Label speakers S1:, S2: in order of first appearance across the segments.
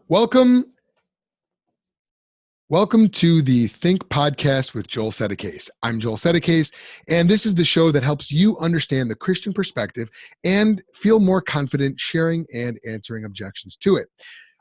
S1: Welcome, welcome to the Think podcast with Joel Settecase. I'm Joel Settecase, and this is the show that helps you understand the Christian perspective and feel more confident sharing and answering objections to it.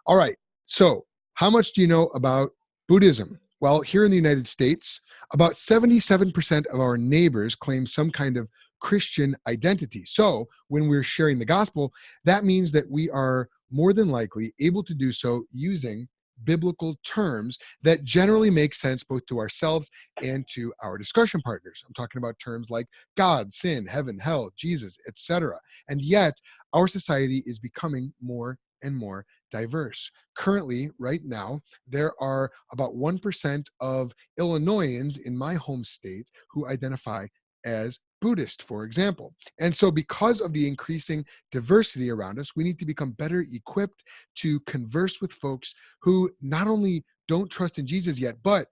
S1: All right, so how much do you know about Buddhism? Well, here in the United States, about 77% of our neighbors claim some kind of Christian identity. So when we're sharing the gospel, that means that we are more than likely able to do so using biblical terms that generally make sense both to ourselves and to our discussion partners. I'm talking about terms like God, sin, heaven, hell, Jesus, etc. And yet, our society is becoming more and more diverse. Currently, right now, there are about 1% of Illinoisans in my home state who identify as Buddhist, for example. And so because of the increasing diversity around us, we need to become better equipped to converse with folks who not only don't trust in Jesus yet, but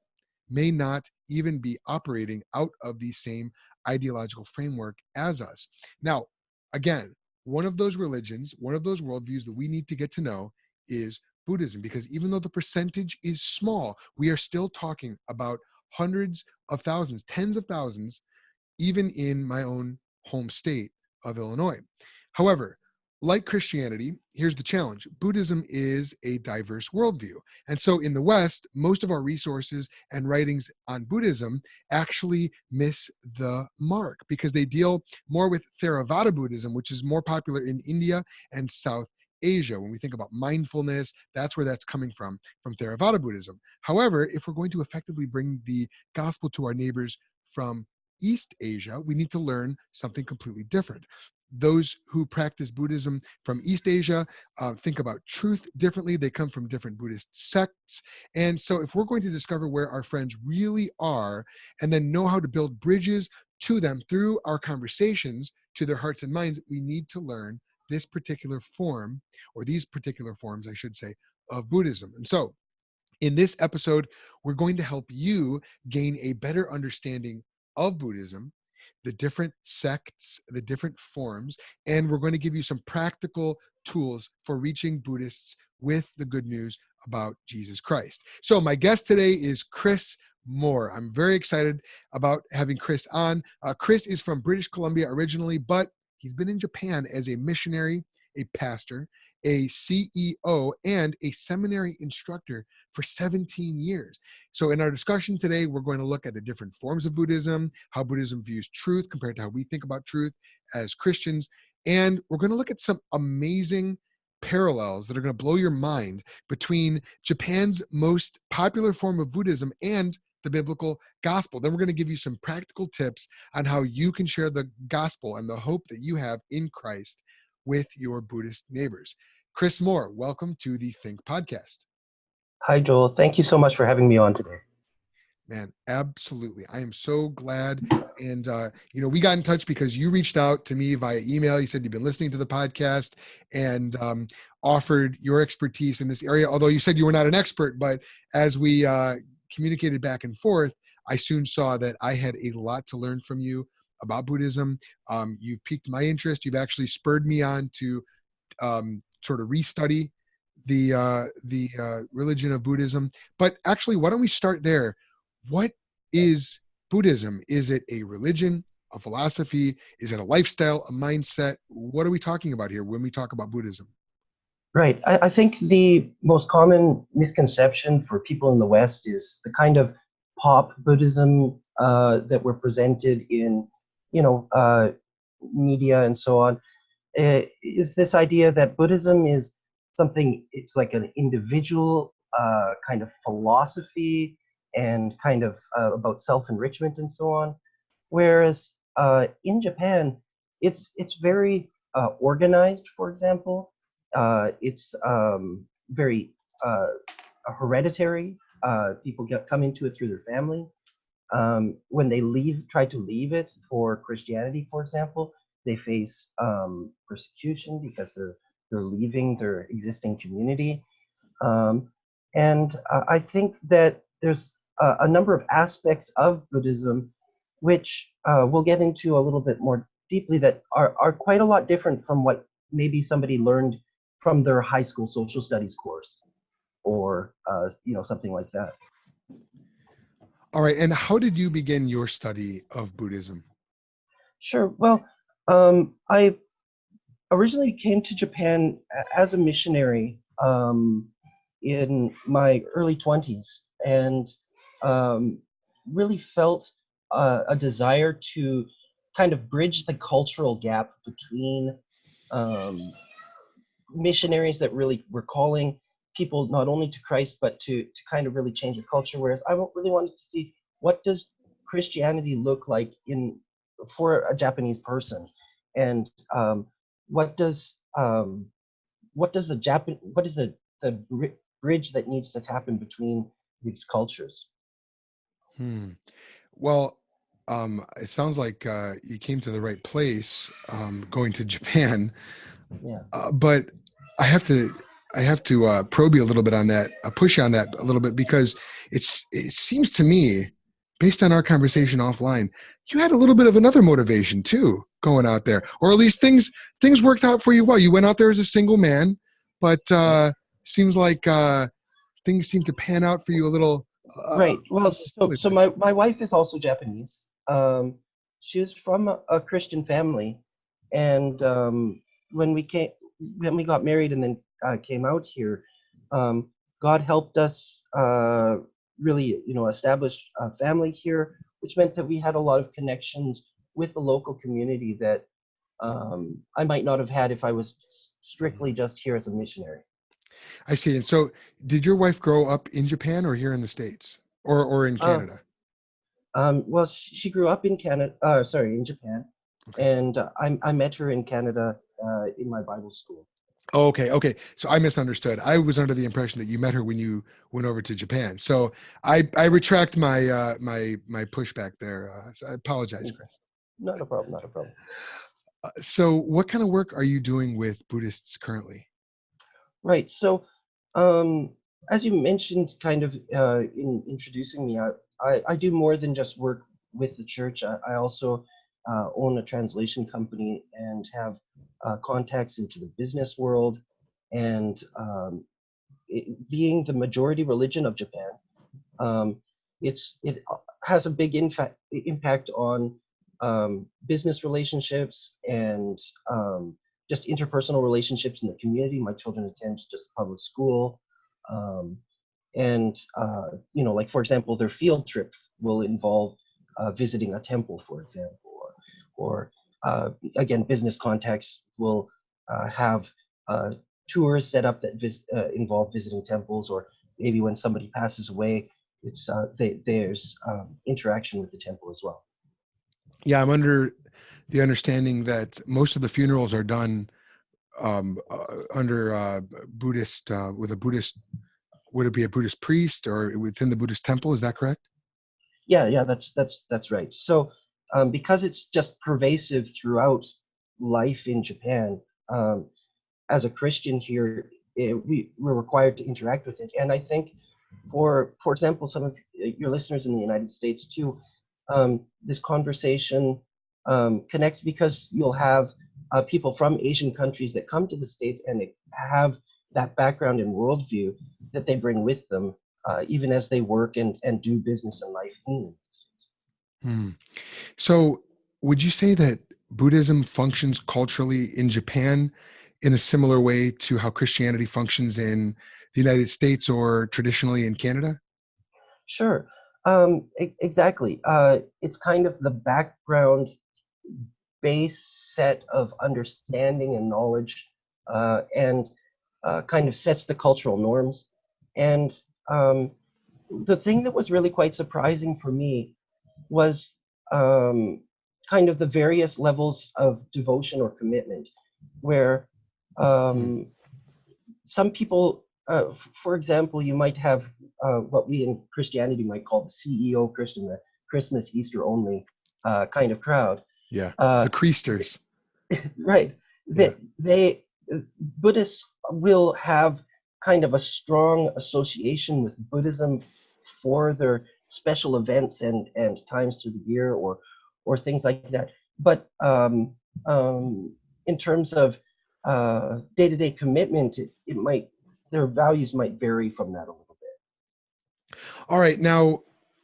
S1: may not even be operating out of the same ideological framework as us. Now, again, one of those religions, one of those worldviews that we need to get to know is Buddhism, because even though the percentage is small, we are still talking about hundreds of thousands, tens of thousands, even in my own home state of Illinois. However, like Christianity, here's the challenge. Buddhism is a diverse worldview. And so in the West, most of our resources and writings on Buddhism actually miss the mark because they deal more with Theravada Buddhism, which is more popular in India and South Asia. When we think about mindfulness, that's where that's coming from Theravada Buddhism. However, if we're going to effectively bring the gospel to our neighbors from East Asia, we need to learn something completely different. Those who practice Buddhism from East Asia think about truth differently. They come from different Buddhist sects. And so if we're going to discover where our friends really are and then know how to build bridges to them through our conversations to their hearts and minds, we need to learn this particular form, or these particular forms, I should say, of Buddhism. And so in this episode, we're going to help you gain a better understanding of Buddhism, the different sects, the different forms, and we're going to give you some practical tools for reaching Buddhists with the good news about Jesus Christ. So my guest today is Chris Moore. I'm very excited about having Chris on. Chris is from British Columbia originally, but he's been in Japan as a missionary, a pastor, a CEO, and a seminary instructor for 17 years. So in our discussion today, we're going to look at the different forms of Buddhism, how Buddhism views truth compared to how we think about truth as Christians. And we're going to look at some amazing parallels that are going to blow your mind between Japan's most popular form of Buddhism and the biblical gospel. Then we're going to give you some practical tips on how you can share the gospel and the hope that you have in Christ with your Buddhist neighbors. Chris Moore, welcome to the Think podcast.
S2: Hi, Joel. Thank you so much for having me on today.
S1: Man, absolutely. I am so glad. And, we got in touch because you reached out to me via email. You said you've been listening to the podcast and offered your expertise in this area. Although you said you were not an expert, but as we communicated back and forth, I soon saw that I had a lot to learn from you about Buddhism. You've piqued my interest. You've actually spurred me on to sort of restudy the religion of Buddhism. But actually, why don't we start there? What is Buddhism? Is it a religion, a philosophy? Is it a lifestyle, a mindset? What are we talking about here when we talk about Buddhism?
S2: Right. I think the most common misconception for people in the West is the kind of pop Buddhism that we're presented in, media and so on. Is this idea that Buddhism is something, it's like an individual kind of philosophy and kind of about self-enrichment and so on. Whereas in Japan, it's very organized, for example. It's very hereditary. People come into it through their family. When they try to leave it for Christianity, for example, they face persecution because they're leaving their existing community. And I think that there's a number of aspects of Buddhism which we'll get into a little bit more deeply that are quite a lot different from what maybe somebody learned from their high school social studies course. or something like that.
S1: All right. And how did you begin your study of Buddhism?
S2: Sure. Well, I originally came to Japan as a missionary in my early 20s, and um, really felt a desire to kind of bridge the cultural gap between um, missionaries that really were calling people not only to Christ but to kind of really change the culture. Whereas I really wanted to see, what does Christianity look like for a Japanese person, and what does the bridge that needs to happen between these cultures.
S1: Hmm. Well, it sounds like you came to the right place, going to Japan.
S2: Yeah.
S1: But I have to probe you a little bit on that, push you on that a little bit, because it seems to me, based on our conversation offline, you had a little bit of another motivation too, going out there, or at least things worked out for you well. You went out there as a single man, but seems like things seem to pan out for you a little.
S2: Right. Well, so my wife is also Japanese. She was from a Christian family, and when we got married and then came out here, um, God helped us really, establish a family here, which meant that we had a lot of connections with the local community that I might not have had if I was strictly just here as a missionary.
S1: I see. And so, did your wife grow up in Japan or here in the States, or in
S2: Uh,
S1: Canada?
S2: Well, she grew up in Canada, sorry, in Japan,
S1: Okay.
S2: and I met her in Canada in my Bible school.
S1: Oh, okay, okay. So I misunderstood. I was under the impression that you met her when you went over to Japan. So I retract my my pushback there. So I apologize,
S2: Mm,
S1: Chris.
S2: Not a problem, not a problem.
S1: So what kind of work are you doing with Buddhists currently?
S2: Right. So, um, as you mentioned, kind of in introducing me, I do more than just work with the church. I also own a translation company and have contacts into the business world. And being the majority religion of Japan, um, it has a big impact on business relationships and just interpersonal relationships in the community. My children attend just public school, um, and like for example, their field trip will involve visiting a temple, for example, or again, business contacts will have tours set up that involve visiting temples, or maybe when somebody passes away, there's interaction with the temple as well.
S1: Yeah, I'm under the understanding that most of the funerals are done under Buddhist with a Buddhist. Would it be a Buddhist priest or within the Buddhist temple? Is that correct?
S2: Yeah, that's right. So because it's just pervasive throughout life in Japan, as a Christian here, we're required to interact with it. And I think, for example, some of your listeners in the United States too, this conversation connects because you'll have people from Asian countries that come to the States and they have that background and worldview that they bring with them, even as they work and do business and life in the United States.
S1: Hmm. So, would you say that Buddhism functions culturally in Japan in a similar way to how Christianity functions in the United States or traditionally in Canada?
S2: Sure. Exactly. It's kind of the background base set of understanding and knowledge, and kind of sets the cultural norms. And um, the thing that was really quite surprising for me was um, kind of the various levels of devotion or commitment, where
S1: Hmm.
S2: um, some people, for example, you might have what we in Christianity might call the CEO Christian, the Christmas, Easter only kind of crowd.
S1: Yeah,
S2: Uh,
S1: the Creasters.
S2: right.
S1: Yeah.
S2: They Buddhists will have kind of a strong association with Buddhism for their special events and times through the year, or things like that. But in terms of day-to-day commitment, it might their values might vary from that a little bit.
S1: All right. Now,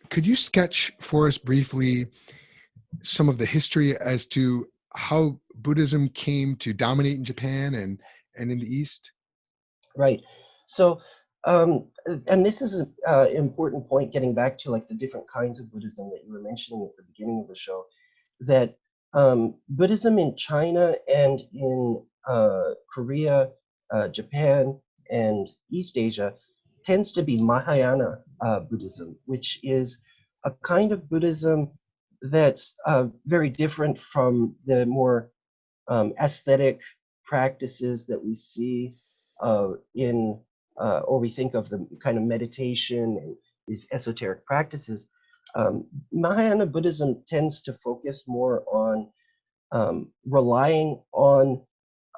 S1: could you sketch for us briefly some of the history as to how Buddhism came to dominate in Japan and in the East?
S2: Right. So, and this is an important point, getting back to like the different kinds of Buddhism that you were mentioning at the beginning of the show, that Buddhism in China and in Korea, Japan, and East Asia tends to be Mahayana Buddhism, which is a kind of Buddhism that's very different from the more aesthetic practices that we see or we think of the kind of meditation and these esoteric practices. Mahayana Buddhism tends to focus more on relying on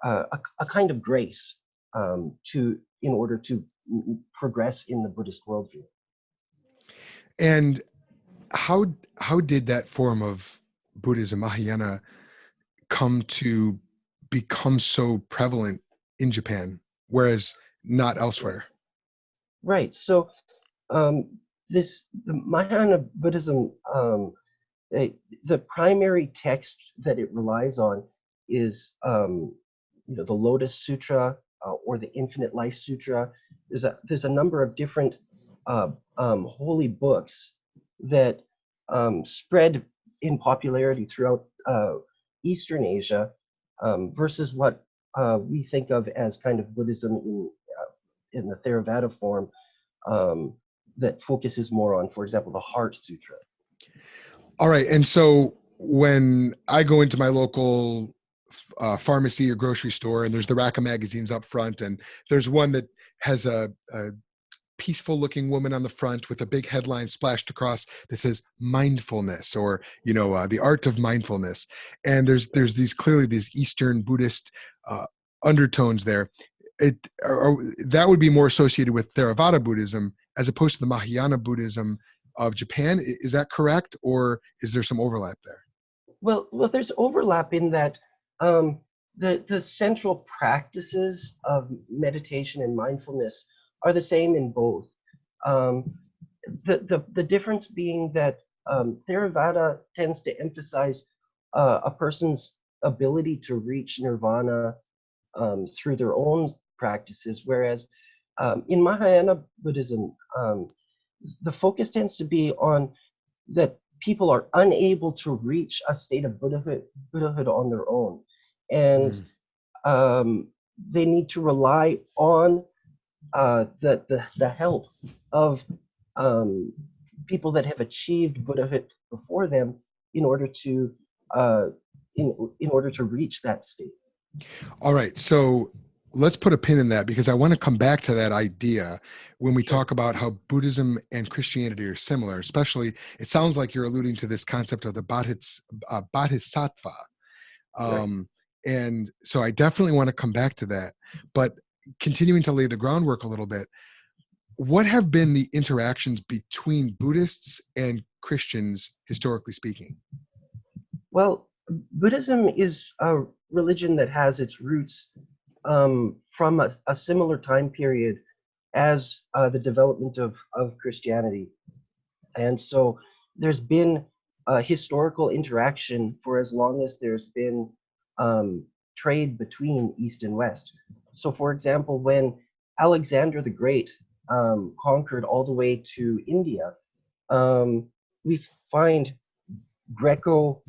S2: a kind of grace in order to progress in the Buddhist worldview.
S1: And how did that form of Buddhism, Mahayana, come to become so prevalent in Japan, whereas not elsewhere?
S2: Right. So the Mahayana Buddhism, the primary text that it relies on is the Lotus Sutra or the Infinite Life Sutra. There's a number of different holy books that spread in popularity throughout Eastern Asia versus what we think of as kind of Buddhism in the Theravada form that focuses more on, for example, the Heart Sutra.
S1: All right. And so when I go into my local pharmacy or grocery store, and there's the rack of magazines up front, and there's one that has a peaceful looking woman on the front with a big headline splashed across that says mindfulness, or the art of mindfulness, and there's clearly these Eastern Buddhist undertones there. That would be more associated with Theravada Buddhism as opposed to the Mahayana Buddhism of Japan. Is that correct, or is there some overlap there?
S2: Well, there's overlap in that the central practices of meditation and mindfulness are the same in both. The difference being that Theravada tends to emphasize a person's ability to reach nirvana through their own practices, whereas in Mahayana Buddhism, the focus tends to be on that people are unable to reach a state of Buddhahood on their own, and they need to rely on the help of people that have achieved Buddhahood before them in order to reach that state.
S1: All right, so let's put a pin in that, because I want to come back to that idea when we talk about how Buddhism and Christianity are similar. Especially, it sounds like you're alluding to this concept of the bodhisattva.
S2: Right.
S1: And so I definitely want to come back to that. But continuing to lay the groundwork a little bit, what have been the interactions between Buddhists and Christians, historically speaking?
S2: Well, Buddhism is a religion that has its roots from a similar time period as the development of Christianity. And so there's been historical interaction for as long as there's been trade between East and West. So for example, when Alexander the Great conquered all the way to India, we find Greco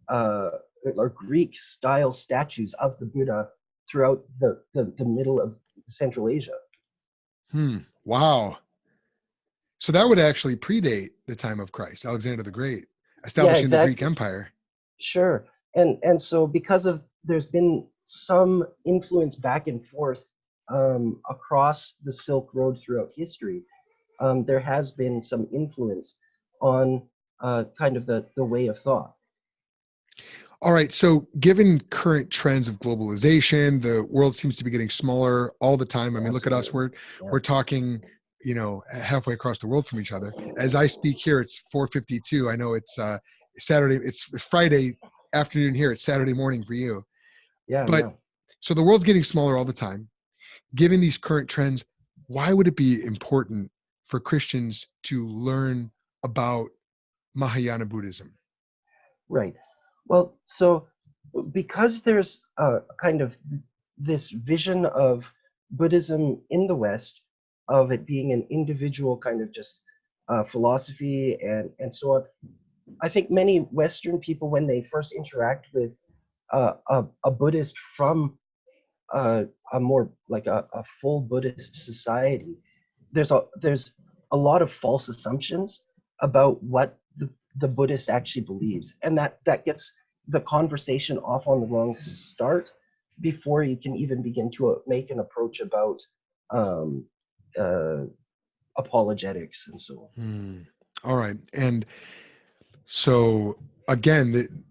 S2: or Greek style statues of the Buddha throughout the middle of Central Asia.
S1: Wow. So that would actually predate the time of Christ, Alexander the Great, establishing the Greek Empire.
S2: Sure. And so because of, there's been some influence back and forth across the Silk Road throughout history, there has been some influence on kind of the way of thought.
S1: All right. So given current trends of globalization, the world seems to be getting smaller all the time. I mean, look at us. We're talking, halfway across the world from each other. As I speak here, it's 4:52. I know it's Saturday. It's Friday afternoon here. It's Saturday morning for you.
S2: Yeah.
S1: But so the world's getting smaller all the time. Given these current trends, why would it be important for Christians to learn about Mahayana Buddhism?
S2: Right. Well, so because there's a kind of this vision of Buddhism in the West, of it being an individual kind of just philosophy and so on, I think many Western people, when they first interact with a Buddhist from a more like a full Buddhist society, there's a lot of false assumptions about what the Buddhist actually believes, and that gets the conversation off on the wrong start before you can even begin to make an approach about um, uh, apologetics and so on.
S1: All right. And so again,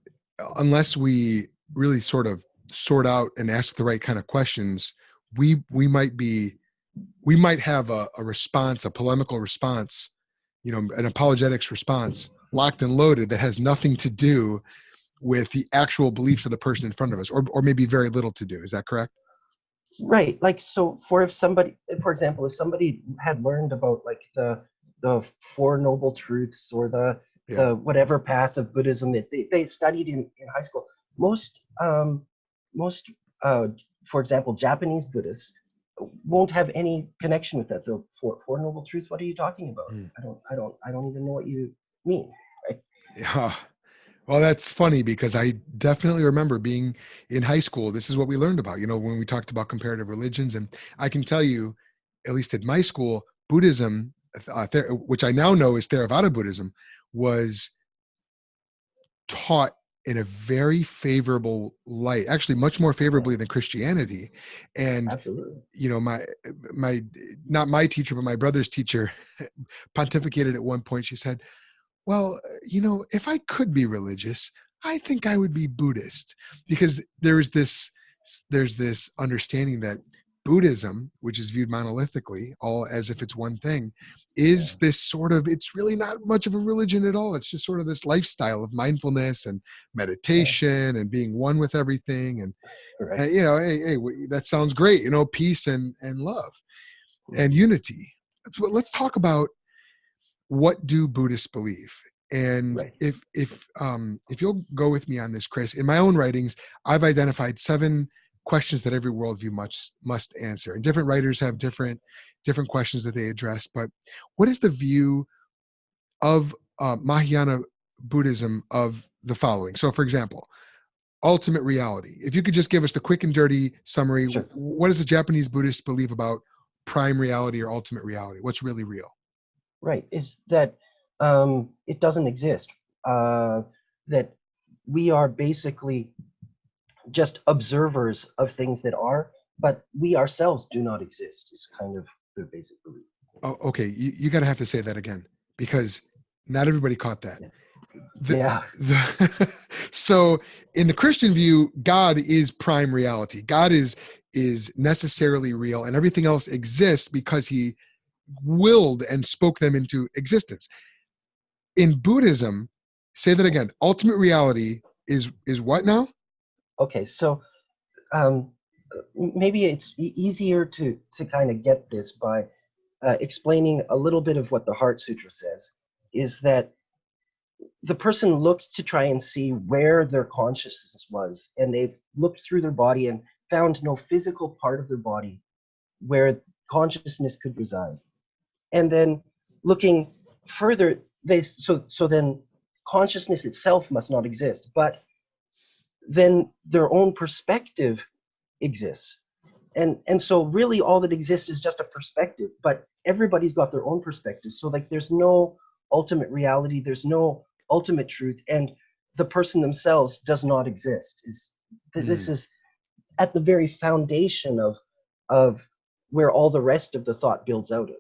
S1: unless we really sort of sort out and ask the right kind of questions, we might have a response, a polemical response, an apologetics response locked and loaded that has nothing to do with the actual beliefs of the person in front of us, or maybe very little to do. Is that correct?
S2: Right. Like, so for example, if somebody had learned about like the Four Noble Truths or
S1: Yeah.
S2: the whatever path of Buddhism that they studied in high school, most most for example, Japanese Buddhists won't have any connection with that. The Four Noble Truths, what are you talking about?
S1: Mm.
S2: I don't even know what you mean. Right?
S1: Yeah. Well, that's funny because I definitely remember being in high school. This is what we learned about, when we talked about comparative religions. And I can tell you, at least at my school, Buddhism, which I now know is Theravada Buddhism, was taught in a very favorable light, actually much more favorably than Christianity. And,
S2: Absolutely.
S1: my, not my teacher, but my brother's teacher pontificated at one point. She said, well, if I could be religious, I think I would be Buddhist, because there's this understanding that Buddhism, which is viewed monolithically, all as if it's one thing, is
S2: Yeah.
S1: this sort of, it's really not much of a religion at all. It's just sort of this lifestyle of mindfulness and
S2: Yeah.
S1: meditation and being one with everything. And,
S2: Right.
S1: hey, that sounds great, peace and love and
S2: Mhm.
S1: unity. Let's talk about, what do Buddhists believe? And
S2: Right.
S1: if you'll go with me on this, Chris, in my own writings, I've identified 7 questions that every worldview must answer. And different writers have different questions that they address. But what is the view of Mahayana Buddhism of the following? So, for example, ultimate reality. If you could just give us the quick and dirty summary,
S2: Sure.
S1: what does a Japanese Buddhist believe about prime reality or ultimate reality? What's really real?
S2: Right. Is that it doesn't exist. Uh, that we are basically just observers of things that are, but we ourselves do not exist, is kind of their basic belief.
S1: Oh, okay. You got to have to say that again, because not everybody caught that.
S2: Yeah.
S1: The,
S2: Yeah.
S1: so in the Christian view, God is prime reality. God is necessarily real, and everything else exists because he willed and spoke them into existence. In Buddhism, say that again. Ultimate reality is what now?
S2: Okay. So um, maybe it's easier to kind of get this by explaining a little bit of what the Heart Sutra says. Is that the person looked to try and see where their consciousness was, and they've looked through their body and found no physical part of their body where consciousness could reside. And then looking further, then consciousness itself must not exist, but then their own perspective exists. And so really all that exists is just a perspective, but everybody's got their own perspective. So like there's no ultimate reality, there's no ultimate truth, and the person themselves does not exist. This
S1: Mm.
S2: is at the very foundation of where all the rest of the thought builds out of.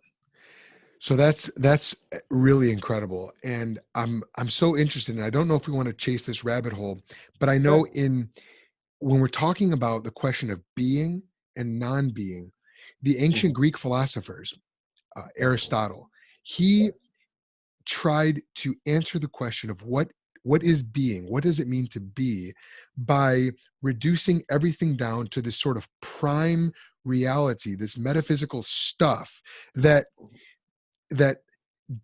S1: So that's really incredible, and I'm so interested. And I don't know if we want to chase this rabbit hole, but I know
S2: Sure.
S1: when we're talking about the question of being and non-being, the ancient
S2: Mhm.
S1: Greek philosophers, Aristotle, he tried to answer the question of what is being, what does it mean to be, by reducing everything down to this sort of prime reality, this metaphysical stuff that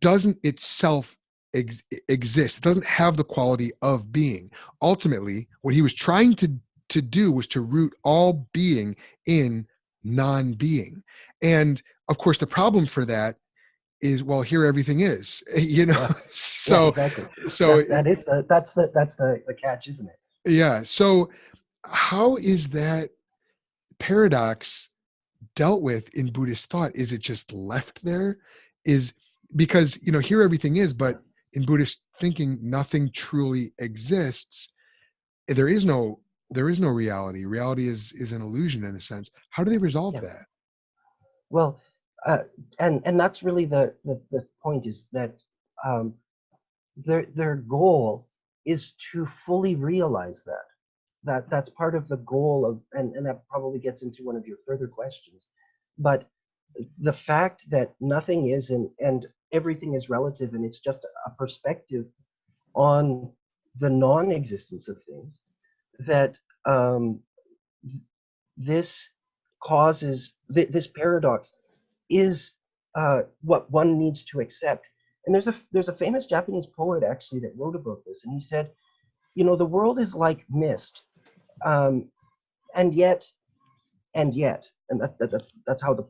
S1: doesn't itself exist. It doesn't have the quality of being. Ultimately, what he was trying to do was to root all being in non-being. And of course, the problem for that is, well, here everything is,
S2: Yeah. Yeah,
S1: so
S2: exactly.
S1: so
S2: That's the catch, isn't it?
S1: yeah. So how is that paradox dealt with in Buddhist thought? Is it just left there? Is because here everything is, but in Buddhist thinking, nothing truly exists. There is no reality. Reality is an illusion in a sense. How do they resolve
S2: Yeah.
S1: that?
S2: Well, and that's really the point, is that um, their goal is to fully realize that's part of the goal of, and that probably gets into one of your further questions, but the fact that nothing is, and everything is relative, and it's just a perspective on the non-existence of things, that um, this causes this paradox is what one needs to accept. And there's a famous Japanese poet actually that wrote about this, and he said, the world is like mist, um, and yet, and that's how the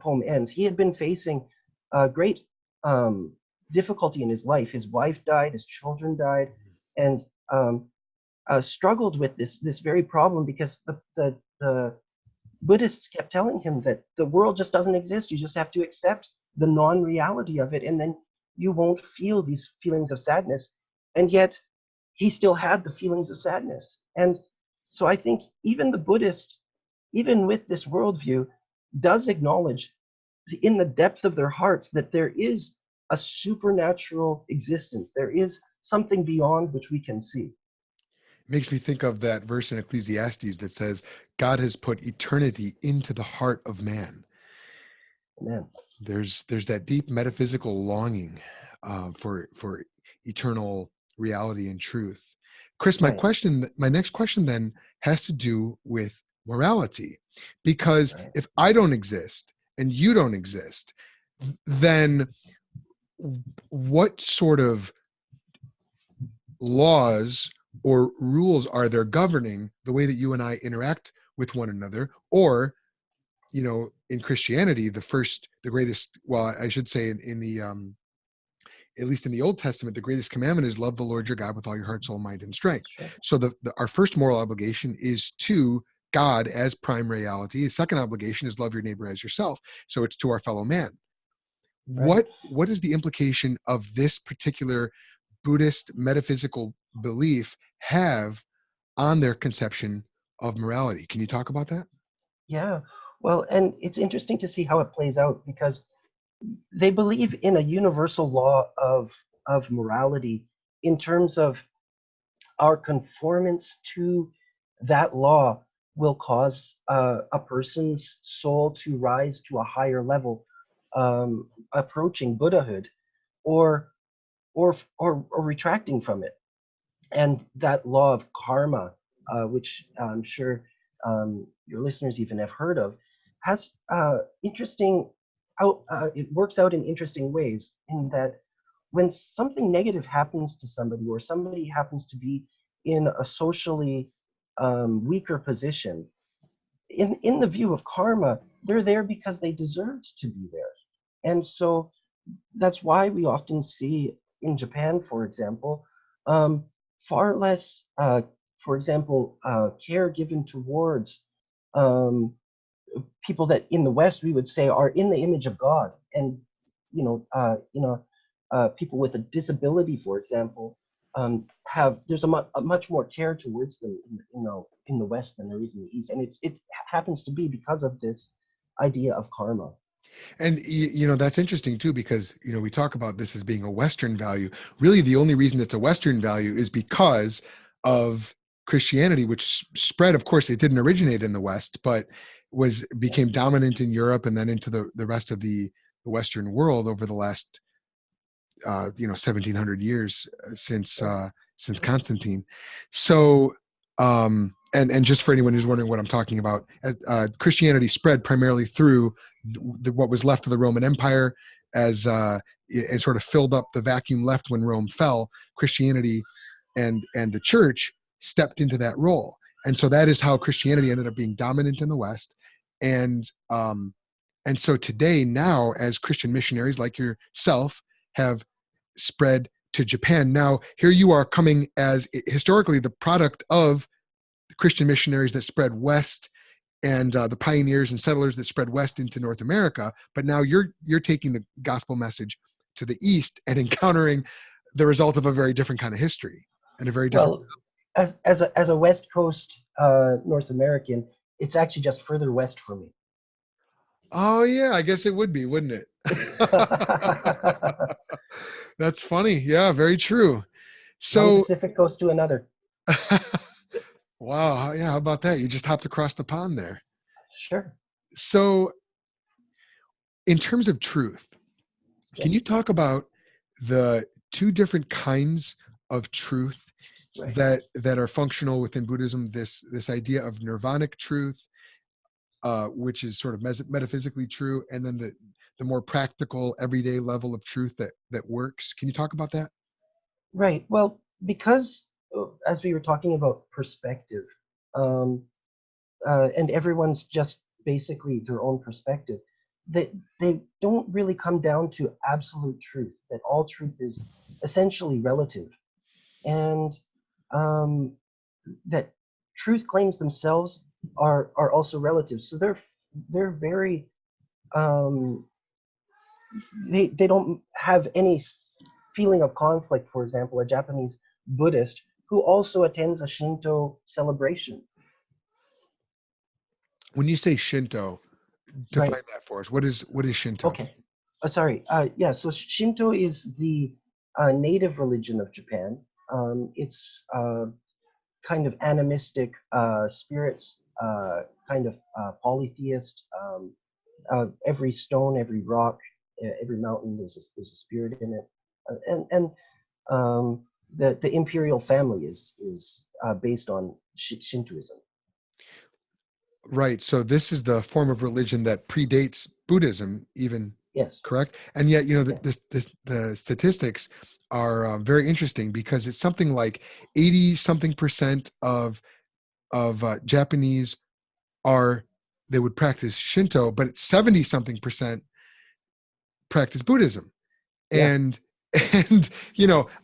S2: poem ends. He had been facing great difficulty in his life. His wife died, his children died, and struggled with this very problem, because the Buddhists kept telling him that the world just doesn't exist. You just have to accept the non-reality of it, and then you won't feel these feelings of sadness. And yet, he still had the feelings of sadness. And so I think even the Buddhist, even with this worldview, does acknowledge in the depth of their hearts that there is a supernatural existence. There is something beyond which we can see.
S1: Makes me think of that verse in Ecclesiastes that says, God has put eternity into the heart of man.
S2: Amen.
S1: There's that deep metaphysical longing for eternal reality and truth. Chris,
S2: Right.
S1: my next question then has to do with morality, because
S2: Right.
S1: if I don't exist and you don't exist, then what sort of laws or rules are there governing the way that you and I interact with one another? Or, in Christianity, the greatest, well, I should say in the, at least in the Old Testament, the greatest commandment is love the Lord your God with all your heart, soul, mind, and strength.
S2: Sure.
S1: So our first moral obligation is to God as prime reality. The second obligation is love your neighbor as yourself. So it's to our fellow man.
S2: Right.
S1: What is the implication of this particular Buddhist metaphysical belief have on their conception of morality? Can you talk about that?
S2: Yeah. Well, and it's interesting to see how it plays out, because they believe in a universal law of morality, in terms of our conformance to that law will cause a person's soul to rise to a higher level, approaching Buddhahood, or or retracting from it. And that law of karma, which I'm sure your listeners even have heard of, has interesting out. It works out in interesting ways, in that when something negative happens to somebody, or somebody happens to be in a socially weaker position, in the view of karma, they're there because they deserved to be there. And so that's why we often see in Japan, for example, um, far less, for example, care given towards um, people that in the West we would say are in the image of God, and people with a disability, for example, have there's a much more care towards them in the West than there is in the East, and it happens to be because of this idea of karma.
S1: And that's interesting too, because we talk about this as being a Western value. Really, the only reason it's a Western value is because of Christianity, which spread. Of course, it didn't originate in the West, but became dominant in Europe and then into the rest of the Western world over the last 1700 years since
S2: Right.
S1: Constantine. So and just for anyone who's wondering what I'm talking about, Christianity spread primarily through what was left of the Roman Empire, as it sort of filled up the vacuum left when Rome fell. Christianity and the church stepped into that role, and so that is how Christianity ended up being dominant in the West. And so today, now, as Christian missionaries like yourself have spread to Japan, now here you are coming as historically the product of Christian missionaries that spread west, and the pioneers and settlers that spread west into North America. But now you're taking the gospel message to the east and encountering the result of a very different kind of history and a very different.
S2: Well, as a West Coast North American, it's actually just further west for me.
S1: Oh yeah, I guess it would be, wouldn't it? That's funny. Yeah, very true. So
S2: one Pacific coast to another.
S1: wow, yeah, how about that? You just hopped across the pond there.
S2: Sure.
S1: So in terms of truth, can you talk about the two different kinds of truth that are functional within Buddhism? This idea of nirvanic truth, which is sort of metaphysically true, and then the more practical, everyday level of truth that works. Can you talk about that?
S2: Right. Well, because as we were talking about perspective, and everyone's just basically their own perspective, they don't really come down to absolute truth, that all truth is essentially relative, and that truth claims themselves are also relative. So they're very they don't have any feeling of conflict. For example, a Japanese Buddhist who also attends a Shinto celebration.
S1: When you say Shinto, define
S2: Right.
S1: that for us. What is Shinto?
S2: Okay. Sorry. Yeah. So Shinto is the native religion of Japan. It's kind of animistic spirits, kind of polytheist. Every stone, every rock, every mountain, there's a spirit in it, and the imperial family is based on Shintoism.
S1: Right. So this is the form of religion that predates Buddhism, even.
S2: Yes.
S1: Correct. And yet,
S2: Yeah.
S1: the statistics are very interesting, because it's something like 80 something percent of Japanese they would practice Shinto, but it's 70 something percent practice Buddhism.
S2: Yeah.
S1: And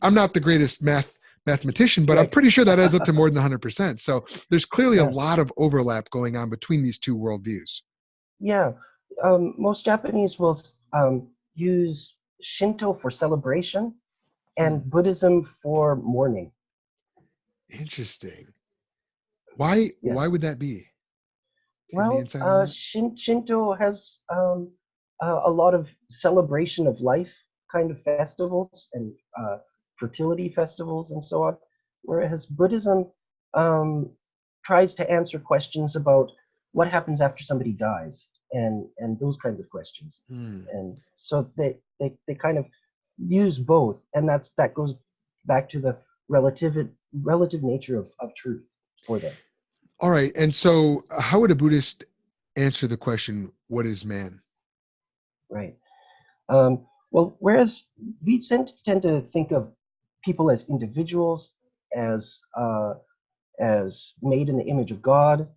S1: I'm not the greatest mathematician, but I'm
S2: Right.
S1: pretty sure that adds up to more than 100%. So there's clearly a
S2: Yeah.
S1: lot of overlap going on between these two worldviews.
S2: Yeah. Most Japanese will use Shinto for celebration and Buddhism for mourning.
S1: Interesting. Why
S2: Yeah.
S1: would that be? Do you have any
S2: Well,
S1: insight on that?
S2: Shinto has a lot of celebration of life kind of festivals and fertility festivals and so on, whereas Buddhism tries to answer questions about what happens after somebody dies and those kinds of questions. And so they kind of use both, and that goes back to the relative nature of truth for them.
S1: All right. And so how would a Buddhist answer the question, what is man?
S2: Right. Well, whereas we tend to think of people as individuals, as made in the image of God,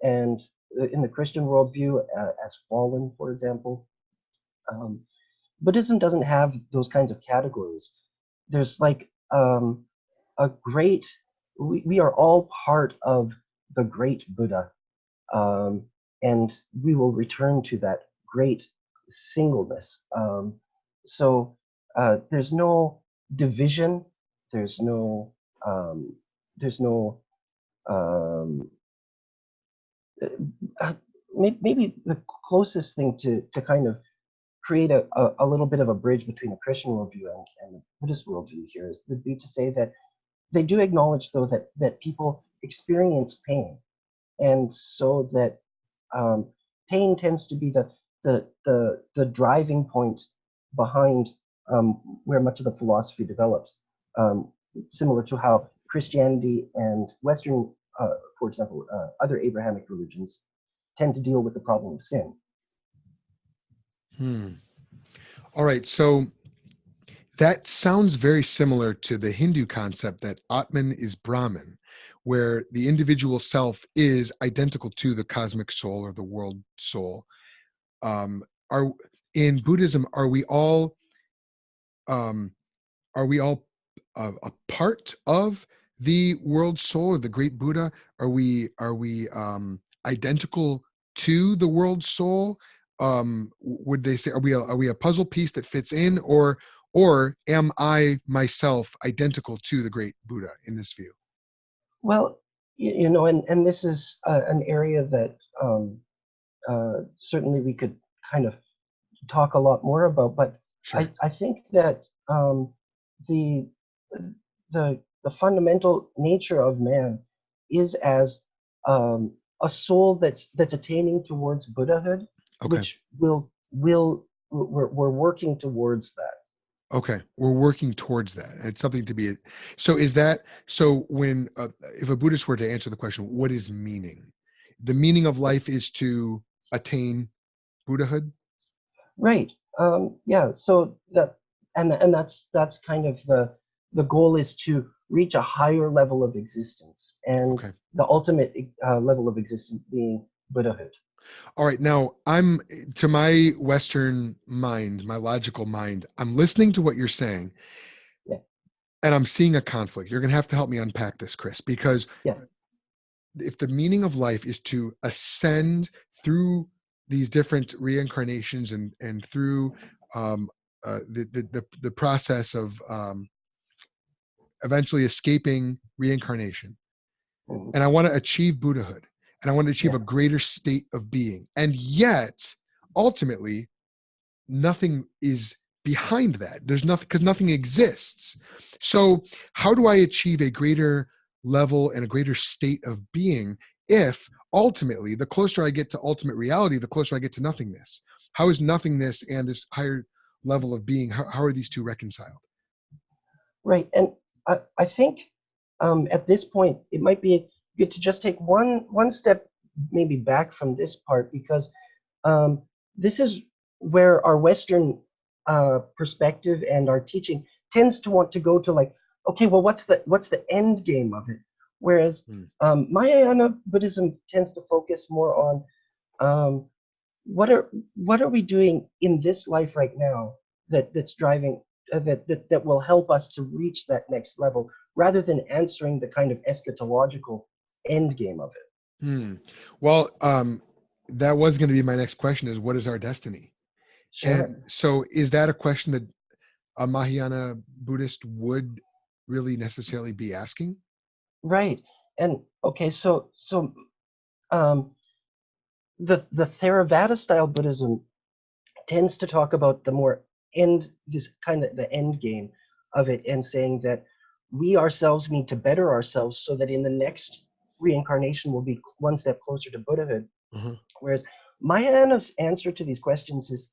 S2: and in the Christian worldview as fallen, for example. Buddhism doesn't have those kinds of categories. There's like a great, we are all part of the great Buddha, and we will return to that great singleness. So there's no division. There's no um, there's no um, maybe the closest thing to kind of create a little bit of a bridge between a Christian worldview and the Buddhist worldview here would be to say that they do acknowledge, though, that people experience pain, and so that pain tends to be the driving point behind where much of the philosophy develops, similar to how Christianity and Western for example, other Abrahamic religions tend to deal with the problem of sin.
S1: All right. So that sounds very similar to the Hindu concept that Atman is Brahman, where the individual self is identical to the cosmic soul or the world soul. Are in Buddhism, are we all um, a part of the world soul or the great Buddha? Are we identical to the world soul? Would they say, are we a puzzle piece that fits in, or am I myself identical to the great Buddha in this view?
S2: Well, and this is an area that certainly we could kind of talk a lot more about, but
S1: Sure.
S2: I think that the the fundamental nature of man is as a soul that's attaining towards Buddhahood,
S1: Okay.
S2: which we're working towards that.
S1: Okay, we're working towards that. It's something to be. So is that so? When if a Buddhist were to answer the question, what is meaning? The meaning of life is to attain Buddhahood.
S2: Right. Yeah. So that's kind of the goal, is to reach a higher level of existence, and
S1: Okay.
S2: the ultimate level of existence being Buddhahood.
S1: All right. Now to my Western mind, my logical mind, I'm listening to what you're saying,
S2: Yeah.
S1: and I'm seeing a conflict. You're going to have to help me unpack this, Chris, because
S2: Yeah.
S1: if the meaning of life is to ascend through these different reincarnations and through the process of eventually escaping reincarnation,
S2: Mhm.
S1: and I want to achieve Buddhahood, and I want to achieve
S2: Yeah.
S1: a greater state of being, and yet ultimately nothing is behind that. There's nothing, because nothing exists. So how do I achieve a greater level and a greater state of being if ultimately, the closer I get to ultimate reality, the closer I get to nothingness? How is nothingness and this higher level of being, how are these two reconciled?
S2: Right. And I think at this point it might be good to just take one step maybe back from this part, because this is where our Western perspective and our teaching tends to want to go to, like, okay, well, what's the end game of it? Whereas Mahayana Buddhism tends to focus more on um, what are we doing in this life right now that's driving that will help us to reach that next level, rather than answering the kind of eschatological end game of it.
S1: Well, that was going to be my next question, is what is our destiny?
S2: Sure.
S1: And so is that a question that a Mahayana Buddhist would really necessarily be asking?
S2: Right. And okay, so um, the Theravada style Buddhism tends to talk about the more this kind of the end game of it, and saying that we ourselves need to better ourselves so that in the next reincarnation we'll be one step closer to Buddhahood.
S1: Uh-huh.
S2: Whereas Mahayana's answer to these questions is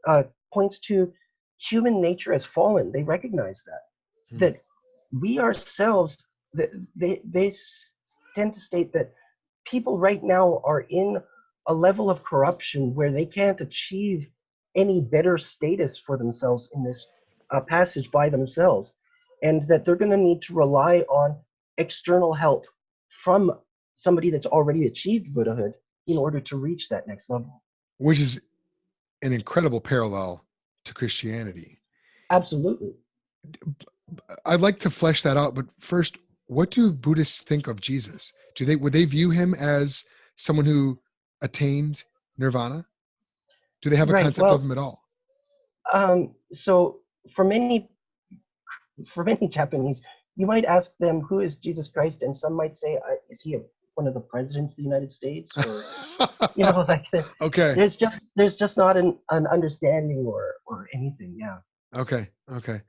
S2: uh, points to human nature as fallen. They recognize that we ourselves, they tend to state that people right now are in a level of corruption where they can't achieve any better status for themselves in this passage by themselves, and that they're going to need to rely on external help from somebody that's already achieved Buddhahood in order to reach that next level.
S1: Which is an incredible parallel to Christianity.
S2: Absolutely.
S1: I'd like to flesh that out, but first, what do Buddhists think of Jesus? Would they view him as someone who attained nirvana? Do they have a
S2: Right.
S1: concept of
S2: Well,
S1: him at all?
S2: so for many Japanese, you might ask them, who is Jesus Christ? And some might say, is he one of the presidents of the United States? Or, like
S1: Okay.
S2: there's just not an understanding or anything. Yeah.
S1: Okay. Okay.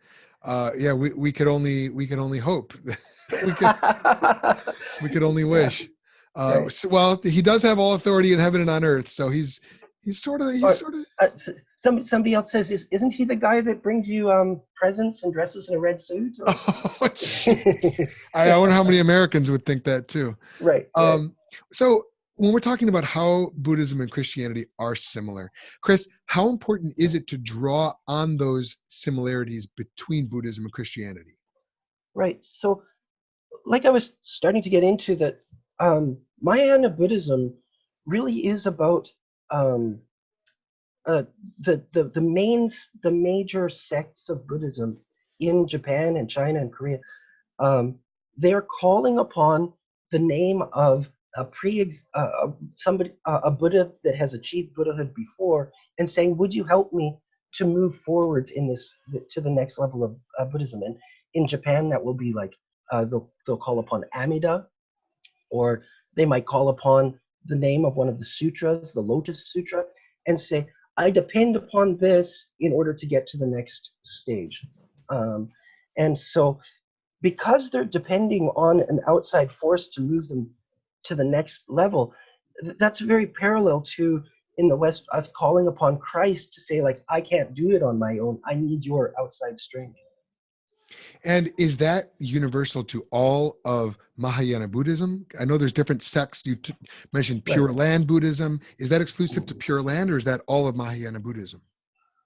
S1: Yeah, we could only hope. we could we could only
S2: Yeah.
S1: wish.
S2: Right.
S1: Well, he does have all authority in heaven and on earth, so he's sort of
S2: Or,
S1: sort of
S2: uh, somebody else says, isn't he the guy that brings you presents and dresses in a red suit? Or...
S1: Oh, I wonder how many Americans would think that too.
S2: Right.
S1: So when we're talking about how Buddhism and Christianity are similar, Chris, how important is it to draw on those similarities between Buddhism and Christianity?
S2: Right. So, like I was starting to get into that, Mahayana Buddhism really is about the major sects of Buddhism in Japan and China and Korea. They're calling upon the name of a a Buddha that has achieved Buddhahood before, and saying, "Would you help me to move forwards in this to the next level of Buddhism?" And in Japan, that will be like they'll call upon Amida, or they might call upon the name of one of the sutras, the Lotus Sutra, and say, "I depend upon this in order to get to the next stage." And so, because they're depending on an outside force to move them to the next level, that's very parallel to, in the West, us calling upon Christ to say, like, "I can't do it on my own. I need your outside strength."
S1: And is that universal to all of Mahayana Buddhism? I know there's different sects. You mentioned Pure Land Buddhism. Is that exclusive to Pure Land, or is that all of Mahayana Buddhism?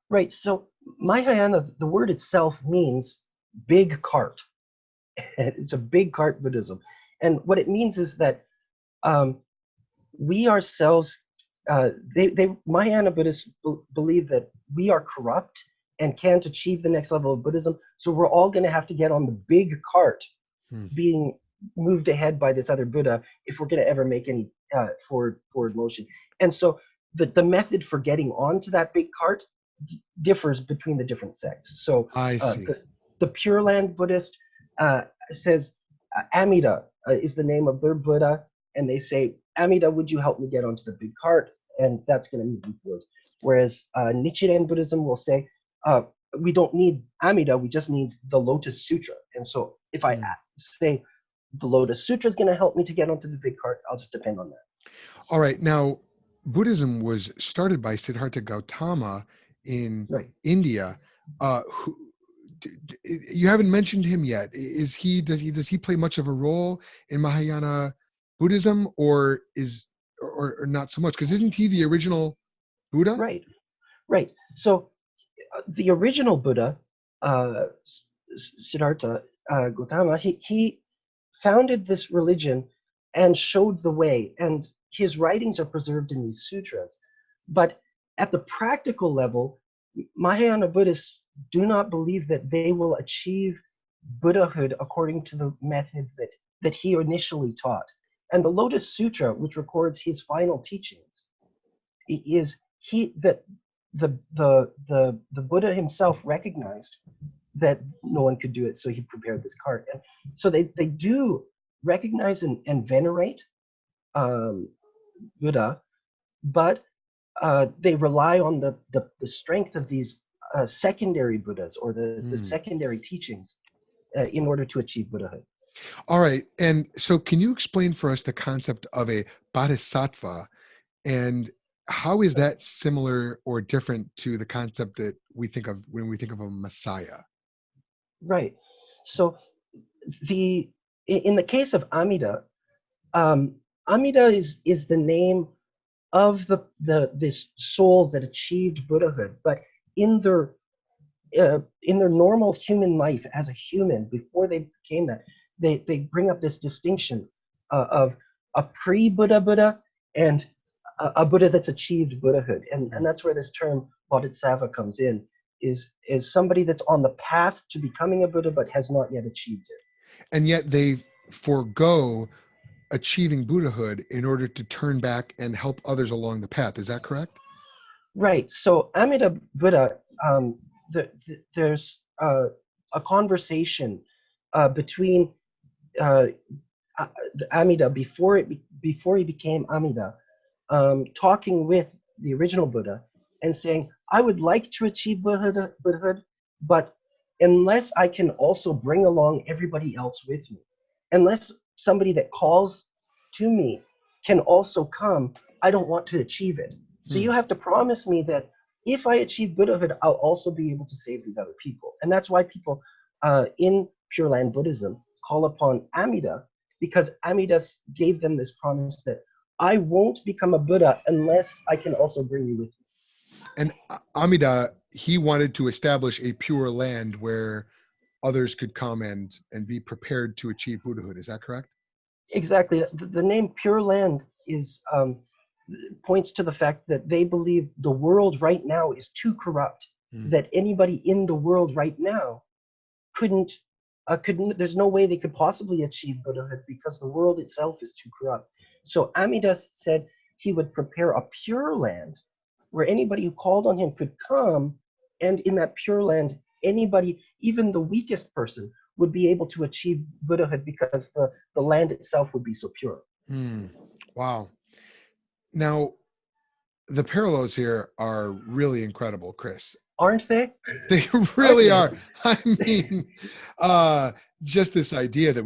S2: Right. So Mahayana, the word itself means big cart. It's a big cart Buddhism. And what it means is that we ourselves, Mahayana Buddhists believe that we are corrupt and can't achieve the next level of Buddhism. So we're all going to have to get on the big cart being moved ahead by this other Buddha if we're going to ever make any forward motion. And so the method for getting onto that big cart differs between the different sects. So
S1: I see.
S2: The Pure Land Buddhist says Amida is the name of their Buddha, and they say, "Amida, would you help me get onto the big cart?" And that's going to move them forward. Whereas Nichiren Buddhism will say, "We don't need Amida, we just need the Lotus Sutra." And so if I say the Lotus Sutra is going to help me to get onto the big cart, I'll just depend on that.
S1: All right. Now, Buddhism was started by Siddhartha Gautama in India. You haven't mentioned him yet. Does he play much of a role in Mahayana Buddhism, or not so much? Because isn't he the original Buddha?
S2: Right. So the original Buddha, Siddhartha Gautama, he founded this religion and showed the way, and his writings are preserved in these sutras. But at the practical level, Mahayana Buddhists do not believe that they will achieve Buddhahood according to the method that he initially taught. And the Lotus Sutra, which records his final teachings, is the Buddha himself recognized that no one could do it, so he prepared this cart. And so they do recognize and venerate Buddha, but they rely on the strength of these secondary Buddhas, or the secondary teachings in order to achieve Buddhahood.
S1: All right. And so can you explain for us the concept of a bodhisattva, and how is that similar or different to the concept that we think of when we think of a Messiah?
S2: Right. So in the case of Amida, Amida is the name of this soul that achieved Buddhahood, but in their normal human life as a human, before they became that, they bring up this distinction of a pre-Buddha Buddha and a Buddha that's achieved Buddhahood, and that's where this term bodhisattva comes in, is somebody that's on the path to becoming a Buddha but has not yet achieved it.
S1: And yet they forego achieving Buddhahood in order to turn back and help others along the path. Is that correct?
S2: Right. So Amida Buddha, there's a conversation between Amida before he became Amida, talking with the original Buddha and saying, "I would like to achieve Buddhahood, but unless I can also bring along everybody else with me, unless somebody that calls to me can also come, I don't want to achieve it. So you have to promise me that if I achieve Buddhahood, I'll also be able to save these other people. And that's why people in Pure Land Buddhism call upon Amida, because Amida gave them this promise that I won't become a Buddha unless I can also bring you with me.
S1: And Amida, he wanted to establish a pure land where others could come and be prepared to achieve Buddhahood. Is that correct?
S2: Exactly. The name Pure Land is points to the fact that they believe the world right now is too corrupt, that anybody in the world right now couldn't there's no way they could possibly achieve Buddhahood because the world itself is too corrupt. So Amidas said he would prepare a pure land where anybody who called on him could come, and in that pure land, anybody, even the weakest person, would be able to achieve Buddhahood because the land itself would be so pure.
S1: Wow. Now, the parallels here are really incredible, Chris.
S2: Aren't they?
S1: They really are. I mean, just this idea that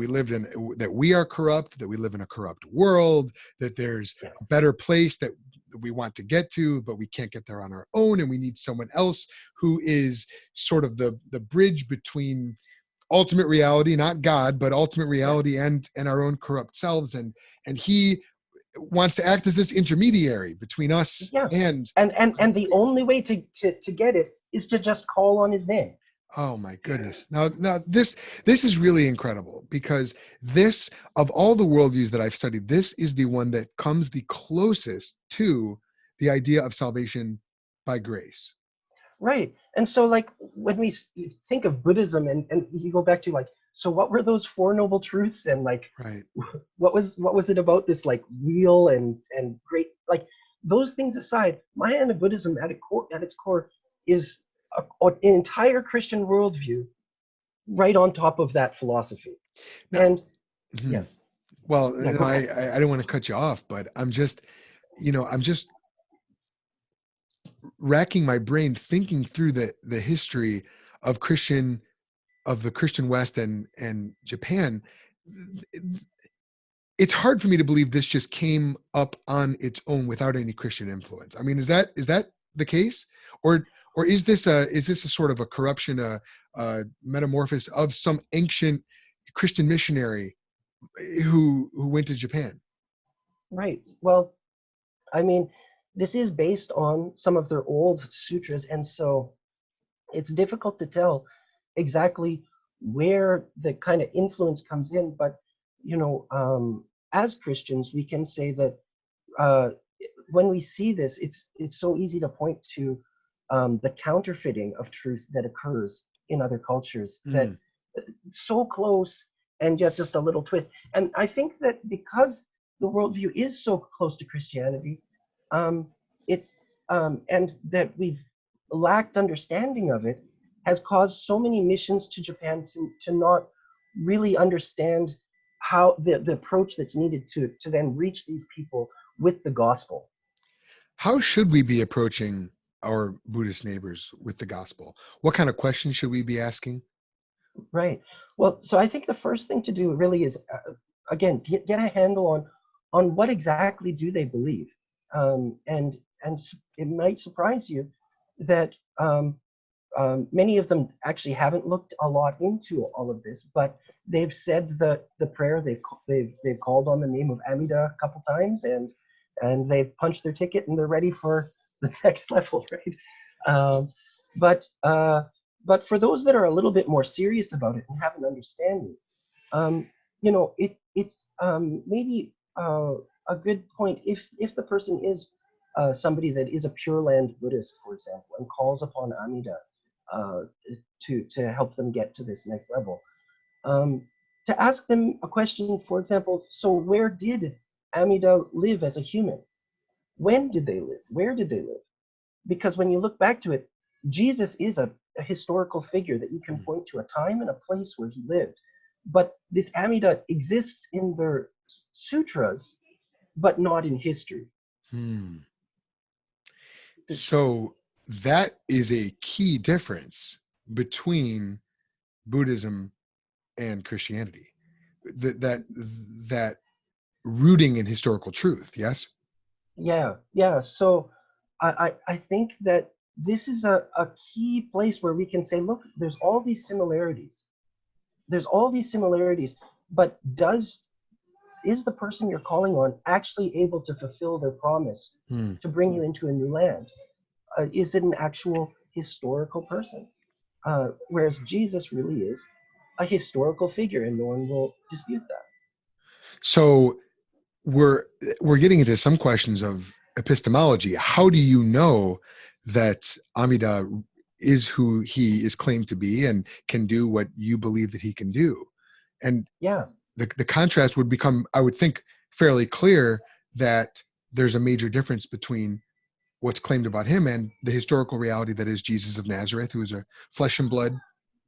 S1: that we are corrupt, that we live in a corrupt world, that there's a better place that we want to get to, but we can't get there on our own, and we need someone else who is sort of the bridge between ultimate reality, not God, but ultimate reality and our own corrupt selves, and he wants to act as this intermediary between us and
S2: the only way to get it is to just call on his name.
S1: Oh my goodness. Now this is really incredible, because this, of all the worldviews that I've studied, this is the one that comes the closest to the idea of salvation by grace.
S2: Right. And so, like, when we think of Buddhism and you go back to, like, so what were those Four Noble Truths, and like,
S1: right,
S2: what was it about this, like, real and great, like, those things aside, Mahayana Buddhism at its core is an entire Christian worldview right on top of that philosophy.
S1: Now,
S2: and
S1: well, I don't want to cut you off, but I'm just racking my brain thinking through the history of the Christian West and Japan. It's hard for me to believe this just came up on its own without any Christian influence. I mean, is that the case, or is this a sort of a corruption, a metamorphosis of some ancient Christian missionary who went to Japan?
S2: Right. Well, I mean, this is based on some of their old sutras, and so it's difficult to tell exactly where the kind of influence comes in. But as Christians, we can say that when we see this, it's so easy to point to the counterfeiting of truth that occurs in other cultures, that so close and yet just a little twist. And I think that because the worldview is so close to Christianity, and that we've lacked understanding of it, has caused so many missions to Japan to not really understand how the approach that's needed to then reach these people with the gospel.
S1: How should we be approaching our Buddhist neighbors with the gospel? What kind of questions should we be asking?
S2: Right. Well, so I think the first thing to do really is, again, get a handle on what exactly do they believe. And it might surprise you that many of them actually haven't looked a lot into all of this, but they've said the prayer, they've called on the name of Amida a couple times, and they've punched their ticket and they're ready for the next level, right? But for those that are a little bit more serious about it and have an understanding, it's maybe a good point if the person is somebody that is a Pure Land Buddhist, for example, and calls upon Amida to help them get to this next level. To ask them a question, for example, so where did Amida live as a human? When did they live? Where did they live? Because when you look back to it, Jesus is a historical figure that you can point to a time and a place where he lived. But this Amida exists in their sutras, but not in history.
S1: So that is a key difference between Buddhism and Christianity. That rooting in historical truth, yes?
S2: Yeah. So I think that this is a key place where we can say, look, there's all these similarities. There's all these similarities, but is the person you're calling on actually able to fulfill their promise
S1: Hmm.
S2: to bring you into a new land? Is it an actual historical person? Whereas Jesus really is a historical figure, and no one will dispute that.
S1: So we're getting into some questions of epistemology. How do you know that Amida is who he is claimed to be and can do what you believe that he can do? And
S2: Yeah,
S1: the contrast would become, I would think, fairly clear that there's a major difference between what's claimed about him and the historical reality that is Jesus of Nazareth, who is a flesh and blood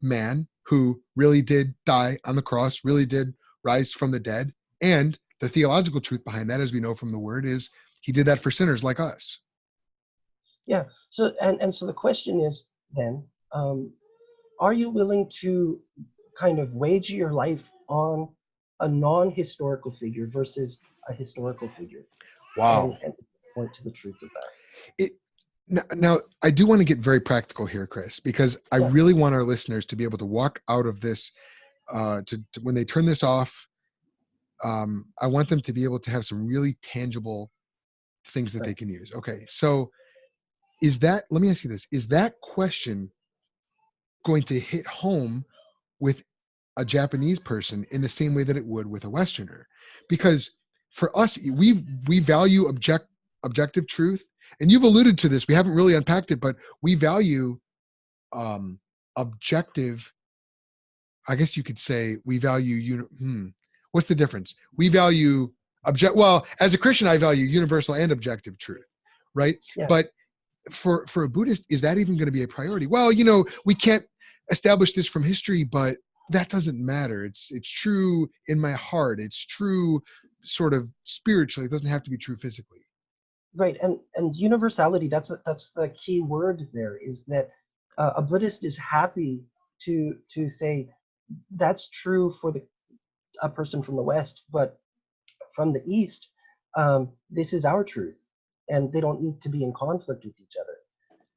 S1: man who really did die on the cross, really did rise from the dead. And the theological truth behind that, as we know from the word, is he did that for sinners like us.
S2: yeah. So and so the question is then, are you willing to kind of wager your life on a non-historical figure versus a historical figure,
S1: Wow.
S2: and point to the truth of that?
S1: It, now, I do want to get very practical here, Chris, because I
S2: Yeah,
S1: really want our listeners to be able to walk out of this, to when they turn this off. I want them to be able to have some really tangible things that they
S2: right.
S1: can use. Okay, so let me ask you this, is that question going to hit home with a Japanese person in the same way that it would with a Westerner? Because for us, we value objective truth, and you've alluded to this. We haven't really unpacked it, but we value objective. I guess you could say we value. What's the difference? We value Well, as a Christian, I value universal and objective truth, right?
S2: Yeah,
S1: But for a Buddhist, is that even going to be a priority? Well, we can't establish this from history, but that doesn't matter. It's true in my heart. It's true sort of spiritually. It doesn't have to be true physically.
S2: right. And universality. That's the key word there. Is that a Buddhist is happy to say that's true for a person from the West, but from the East, this is our truth, and they don't need to be in conflict with each other.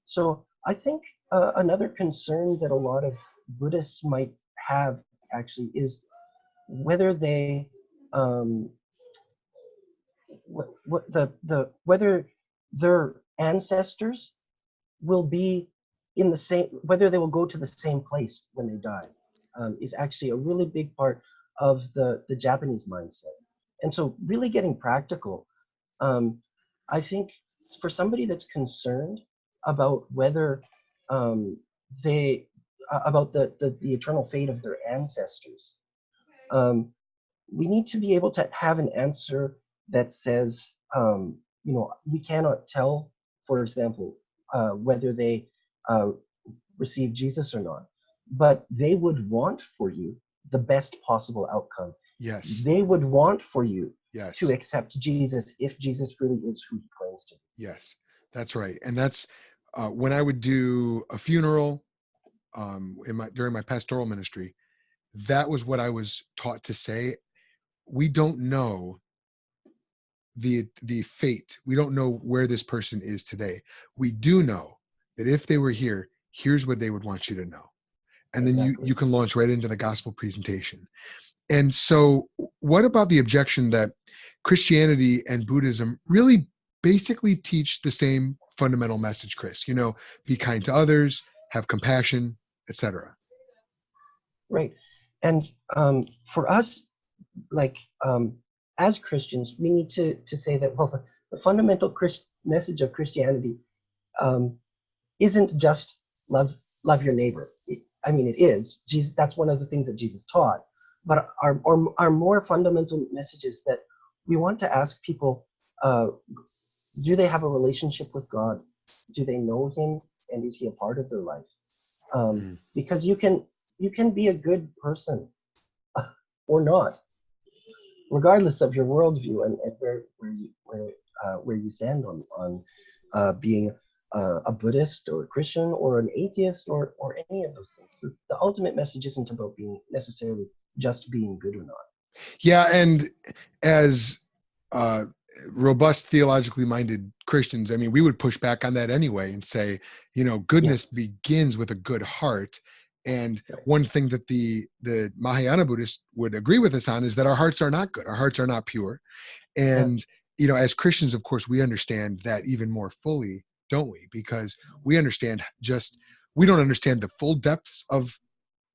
S2: So I think another concern that a lot of Buddhists might have actually is whether they um, what the whether their ancestors will be in the same, whether they will go to the same place when they die, is actually a really big part of the Japanese mindset. And so really getting practical, um, I think for somebody that's concerned about whether um, they about the eternal fate of their ancestors, um, we need to be able to have an answer that says, we cannot tell, for example, whether they uh, receive Jesus or not, but they would want for you the best possible outcome.
S1: Yes.
S2: They would want for you to
S1: Yes.
S2: accept Jesus if Jesus really is who he claims to be.
S1: Yes. That's right. And that's when I would do a funeral during my pastoral ministry. That was what I was taught to say. We don't know the fate. We don't know where this person is today. We do know that if they were here, here's what they would want you to know. And then you
S2: Exactly.
S1: can launch right into the gospel presentation. And so what about the objection that Christianity and Buddhism really basically teach the same fundamental message, Chris? Be kind to others, have compassion, etc.
S2: Right. And for us, like as Christians, we need to say that, well, the fundamental message of Christianity um, isn't just love your neighbor. I mean, it is. Jesus, that's one of the things that Jesus taught. But our more fundamental message is that we want to ask people, uh, do they have a relationship with God? Do they know Him, and is He a part of their life?
S1: Mm.
S2: Because you can be a good person or not, regardless of your worldview and where you stand on being a Buddhist or a Christian or an atheist or any of those things. So the ultimate message isn't about being necessarily just being good or not.
S1: Yeah, and as uh, robust, theologically minded Christians, I mean, we would push back on that anyway and say,
S2: Yeah,
S1: goodness begins with a good heart. And
S2: right.
S1: one thing that the Mahayana Buddhists would agree with us on is that our hearts are not good. Our hearts are not pure.
S2: Yeah,
S1: And, as Christians, of course, we understand that even more fully, don't we? Because we understand we don't understand the full depths of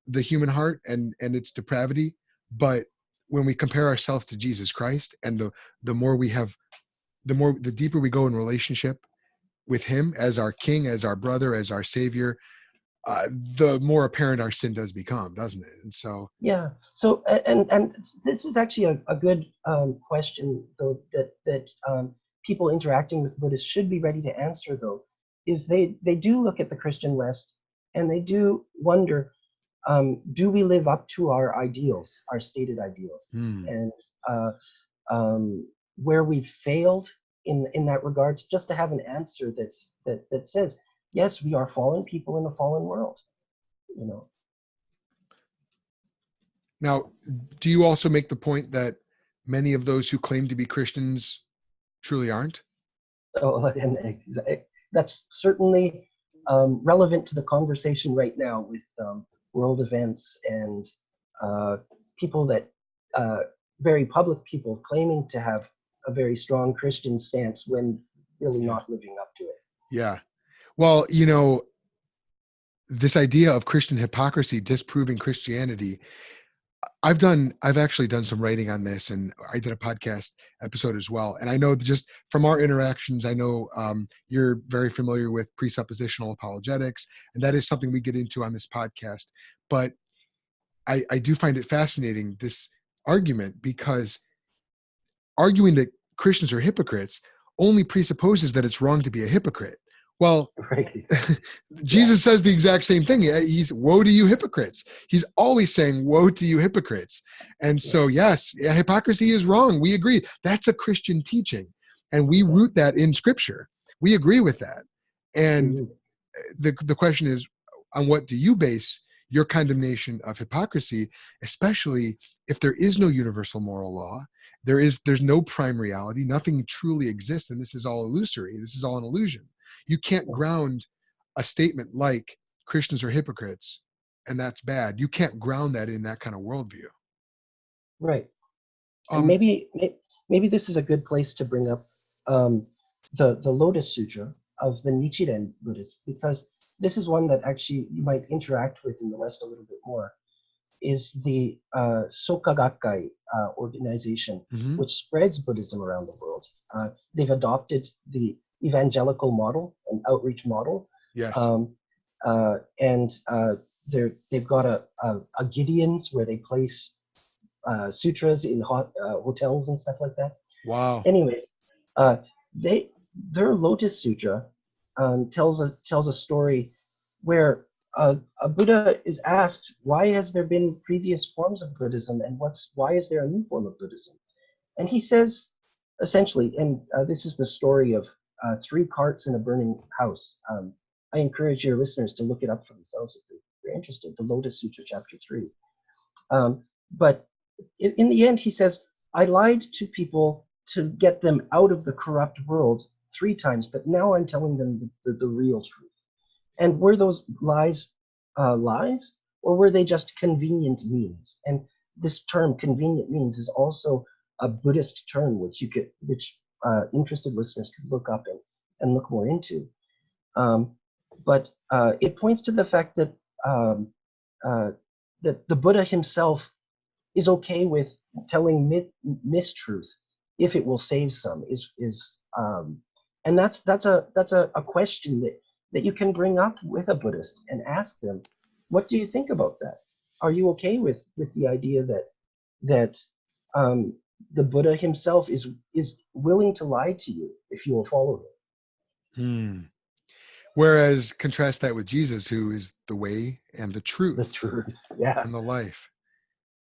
S1: the human heart and its depravity. But when we compare ourselves to Jesus Christ, and the more we have, the deeper we go in relationship with him as our king, as our brother, as our savior, the more apparent our sin does become, doesn't it? And so,
S2: yeah. So and this is actually a good question though, that people interacting with Buddhists should be ready to answer though, is they do look at the Christian West and they do wonder, do we live up to our ideals, our stated ideals, and uh, where we failed in that regards, just to have an answer that says, yes, we are fallen people in a fallen world, you know.
S1: now, do you also make the point that many of those who claim to be Christians truly aren't?
S2: Oh, and that's certainly relevant to the conversation right now with world events and uh, people that very public people claiming to have a very strong Christian stance when really
S1: Yeah.
S2: not living up to it.
S1: Yeah. Well, this idea of Christian hypocrisy disproving Christianity, I've actually done some writing on this, and I did a podcast episode as well. And I know just from our interactions, I know you're very familiar with presuppositional apologetics, and that is something we get into on this podcast. But I do find it fascinating, this argument, because arguing that Christians are hypocrites only presupposes that it's wrong to be a hypocrite. Well,
S2: Right.
S1: Jesus says the exact same thing. He's, woe to you hypocrites. He's always saying, woe to you hypocrites. And
S2: Yeah.
S1: so, yes, hypocrisy is wrong. We agree. That's a Christian teaching. And we root that in scripture. We agree with that. And
S2: Mhm.
S1: the question is, on what do you base your condemnation of hypocrisy, especially if there is no universal moral law? There's no prime reality. Nothing truly exists. And this is all illusory. This is all an illusion. You can't
S2: Yeah.
S1: ground a statement like Christians are hypocrites and that's bad. You can't ground that in that kind of worldview.
S2: Right. And
S1: Um,
S2: maybe this is a good place to bring up um, the Lotus Sutra of the Nichiren Buddhists, because this is one that actually you might interact with in the West a little bit more. Is the Soka Gakkai organization,
S1: mhm.
S2: which spreads Buddhism around the world. They've adopted the evangelical model, an outreach model,
S1: Yes.
S2: um, and they've got a Gideons where they place sutras in hotels and stuff like that.
S1: Wow.
S2: Anyways, uh, they their Lotus Sutra tells a story where a Buddha is asked, why has there been previous forms of Buddhism, and why is there a new form of Buddhism? And he says, essentially, and this is the story of three carts in a burning house. I encourage your listeners to look it up for themselves if they're interested. The Lotus Sutra, Chapter 3. But in the end, he says, I lied to people to get them out of the corrupt world 3 times, but now I'm telling them the real truth. And were those lies lies, or were they just convenient means? And this term, convenient means, is also a Buddhist term, which interested listeners could look up and look more into. But it points to the fact um, uh, that the Buddha himself is okay with telling mistruth if it will save some. And that's a question that you can bring up with a Buddhist and ask them, what do you think about that? Are you okay with the idea that um, the Buddha himself is willing to lie to you if you will follow
S1: Hmm. Whereas contrast that with Jesus, who is the way and the
S2: the
S1: truth
S2: truth? Yeah,
S1: and the life.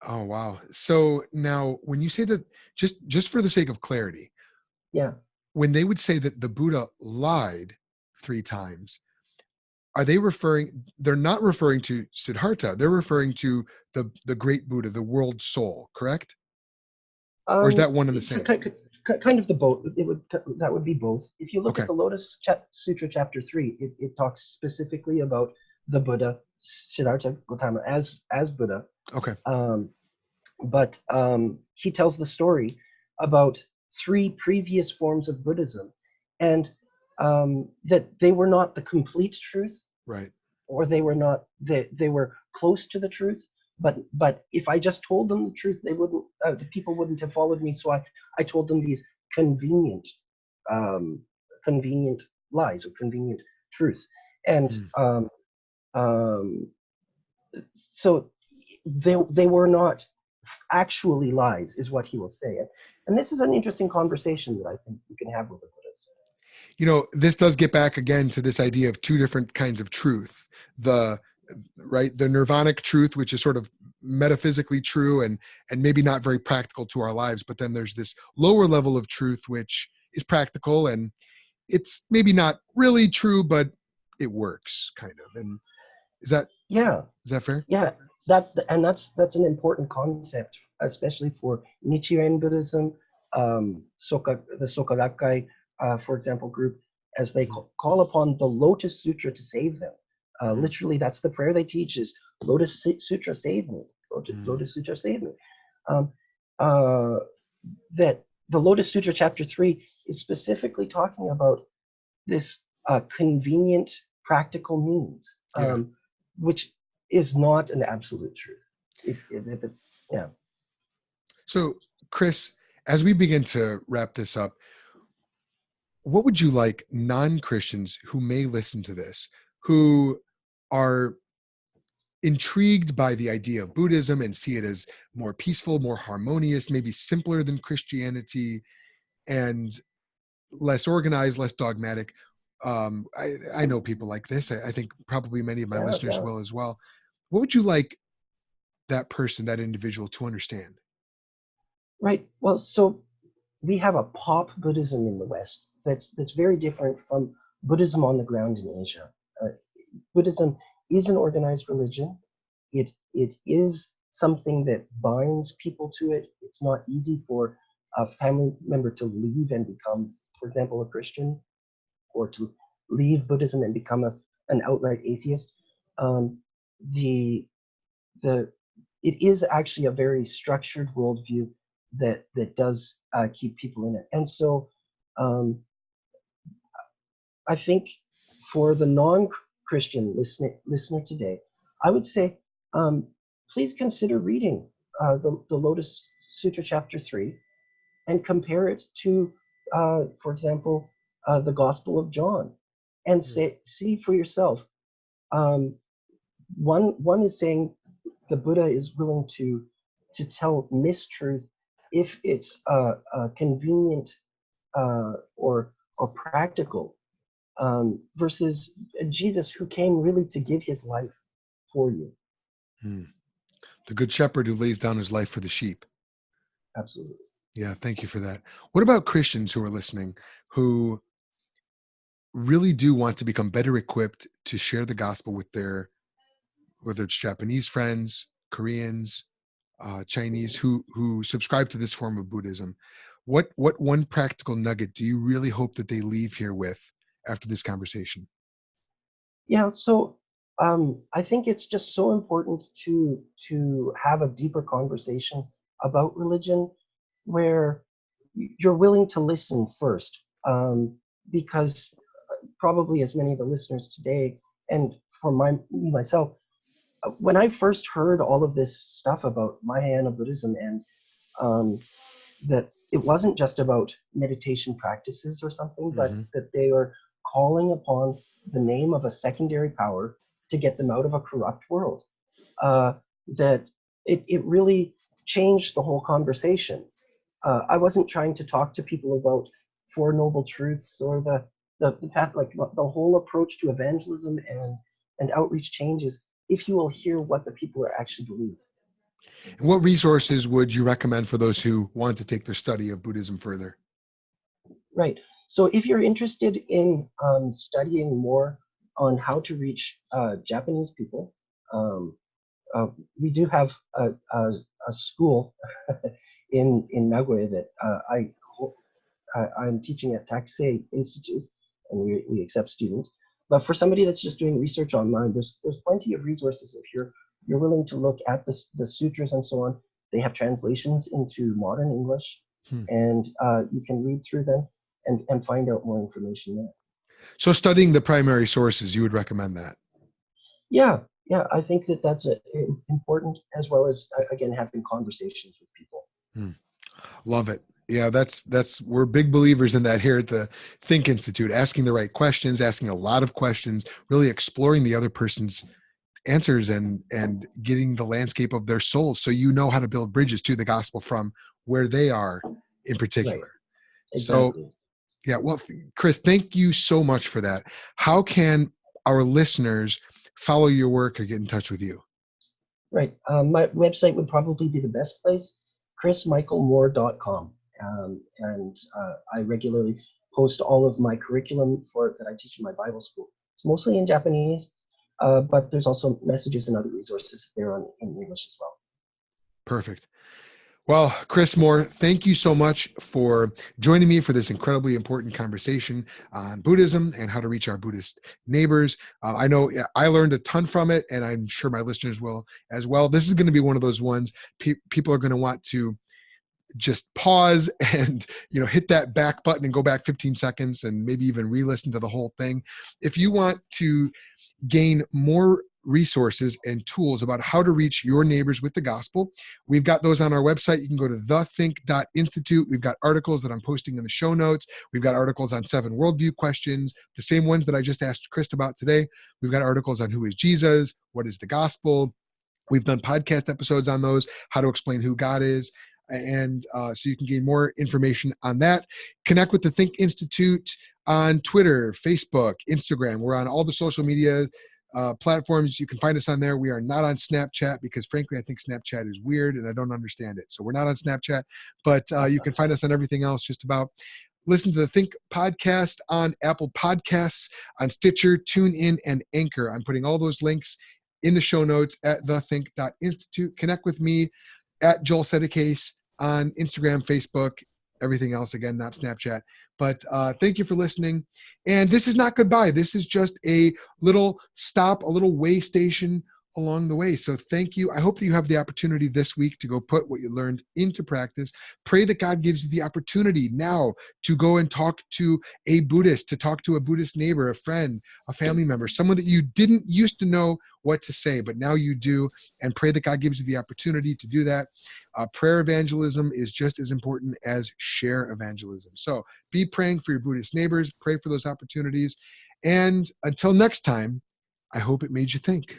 S1: Oh, wow. So now when you say that, just for the sake of clarity,
S2: yeah.
S1: when they would say that the Buddha lied 3 times, are they referring, they're not referring to Siddhartha, they're referring to the great Buddha, the world soul, correct? Or is
S2: Um,
S1: that one and the same?
S2: Kind of the both. That would be both. If you look
S1: Okay.
S2: at the Sutra chapter 3, it talks specifically about the Buddha, Siddhartha Gautama, as Buddha.
S1: Okay.
S2: But he tells the story about 3 previous forms of Buddhism, and that they were not the complete truth,
S1: Right.
S2: or they were not, they were close to the truth. But if I just told them the truth, they wouldn't. The people wouldn't have followed me. So I told them these convenient, convenient lies or convenient truths, and
S1: Hmm.
S2: um, so they were not actually lies, is what he will say. And this is an interesting conversation that I think you can have with the Buddhists.
S1: This does get back again to this idea of 2 different kinds of truth. The the nirvanic truth, which is sort of metaphysically true and maybe not very practical to our lives, but then there's this lower level of truth which is practical and it's maybe not really true, but it works kind of. And is that
S2: Yeah,
S1: fair?
S2: yeah, that's an important concept, especially for Nichiren Buddhism, the Soka Gakkai, for example, group, as they
S1: Mhm.
S2: call upon the Lotus Sutra to save them.
S1: Mhm.
S2: Literally, that's the prayer they teach: is Lotus Sutra save me,
S1: Mhm.
S2: Lotus Sutra save me. Um, uh, that the Lotus Sutra chapter 3 is specifically talking about this convenient, practical means,
S1: Yeah.
S2: which is not an absolute truth. Yeah.
S1: So, Chris, as we begin to wrap this up, what would you like non-Christians who may listen to this, who are intrigued by the idea of Buddhism and see it as more peaceful, more harmonious, maybe simpler than Christianity, and less organized, less dogmatic? I know people like this. I think probably many of my
S2: Yeah,
S1: listeners
S2: yeah.
S1: will as well. What would you like that person, that individual, to understand?
S2: Right. Well, so we have a pop Buddhism in the West that's very different from Buddhism on the ground in Asia. Uh, Buddhism is an organized religion. It is something that binds people to it. It's not easy for a family member to leave and become, for example, a Christian, or to leave Buddhism and become an outright atheist. Um, the the It is actually a very structured worldview that does keep people in it. And so um, I think for the non-Christian listener today, I would say, um, please consider reading the Lotus Sutra chapter 3 and compare it to, for example, the Gospel of John, and see for yourself. Um, one is saying the Buddha is willing to tell mistruth if it's convenient, or practical, versus Jesus, who came really to give his life for you.
S1: Hmm. The good shepherd who lays down his life for the sheep.
S2: Absolutely.
S1: Yeah, thank you for that. What about Christians who are listening who really do want to become better equipped to share the gospel with their, whether it's Japanese friends, Koreans, Chinese, who subscribe to this form of Buddhism? What one practical nugget do you really hope that they leave here with after this conversation?
S2: Yeah, so I think it's just so important to have a deeper conversation about religion, where you're willing to listen first, because probably as many of the listeners today, and for myself, when I first heard all of this stuff about Mahayana Buddhism, and that it wasn't just about meditation practices or something, but
S1: Hmm.
S2: that they were calling upon the name of a secondary power to get them out of a corrupt world. Uh, that it really changed the whole conversation. I wasn't trying to talk to people about Four Noble Truths or the path, like the whole approach to evangelism and outreach changes if you will hear what the people are actually believing.
S1: And what resources would you recommend for those who want to take their study of Buddhism further?
S2: Right. So if you're interested in studying more on how to reach Japanese people, um, we do have a school in Nagoya that I I'm teaching at thethink.institute, and we accept students. But for somebody that's just doing research online, there's plenty of resources. If you're willing to look at the sutras and so on, they have translations into modern English,
S1: Hmm.
S2: and you can read through them and find out more information there.
S1: So studying the primary sources, you would recommend that?
S2: Yeah, I think that's important, as well as again having conversations with people.
S1: Hmm. Love it. Yeah, we're big believers in that here at the Think Institute, asking the right questions, asking a lot of questions, really exploring the other person's answers and getting the landscape of their souls, so you know how to build bridges to the gospel from where they are in
S2: Right,
S1: particular. So
S2: exactly.
S1: yeah, well, Chris, thank you so much for that. How can our listeners follow your work or get in touch with you?
S2: Right. My website would probably be the best place, chrismichaelmoore.com. And I regularly post all of my curriculum that I teach in my Bible school. It's mostly in Japanese, but there's also messages and other resources there in English as well.
S1: Perfect. Well, Chris Moore, thank you so much for joining me for this incredibly important conversation on Buddhism and how to reach our Buddhist neighbors. I know I learned a ton from it, and I'm sure my listeners will as well. This is going to be one of those ones people are going to want to just pause and hit that back button and go back 15 seconds and maybe even re-listen to the whole thing. If you want to gain more resources and tools about how to reach your neighbors with the gospel, we've got those on our website. You can go to thethink.institute. We've got articles that I'm posting in the show notes. We've got articles on 7 worldview questions, the same ones that I just asked Chris about today. We've got articles on who is Jesus, what is the gospel. We've done podcast episodes on those, how to explain who God is. And so you can gain more information on that. Connect with the Think Institute on Twitter, Facebook, Instagram. We're on all the social media platforms. You can find us on there. We are not on Snapchat because, frankly, I think Snapchat is weird and I don't understand it. So we're not on Snapchat, but you can find us on everything else just about. Listen to the Think podcast on Apple Podcasts, on Stitcher, TuneIn, and Anchor. I'm putting all those links in the show notes at thethink.institute. Connect with me at Joel Settecase on Instagram, Facebook, everything else. Again, not Snapchat. But thank you for listening. And this is not goodbye. This is just a little stop, a little way station along the way. So thank you. I hope that you have the opportunity this week to go put what you learned into practice. Pray that God gives you the opportunity now to go and talk to a Buddhist, to talk to a Buddhist neighbor, a friend, a family member, someone that you didn't used to know what to say, but now you do, and pray that God gives you the opportunity to do that. Prayer evangelism is just as important as share evangelism. So be praying for your Buddhist neighbors, pray for those opportunities. And until next time, I hope it made you think.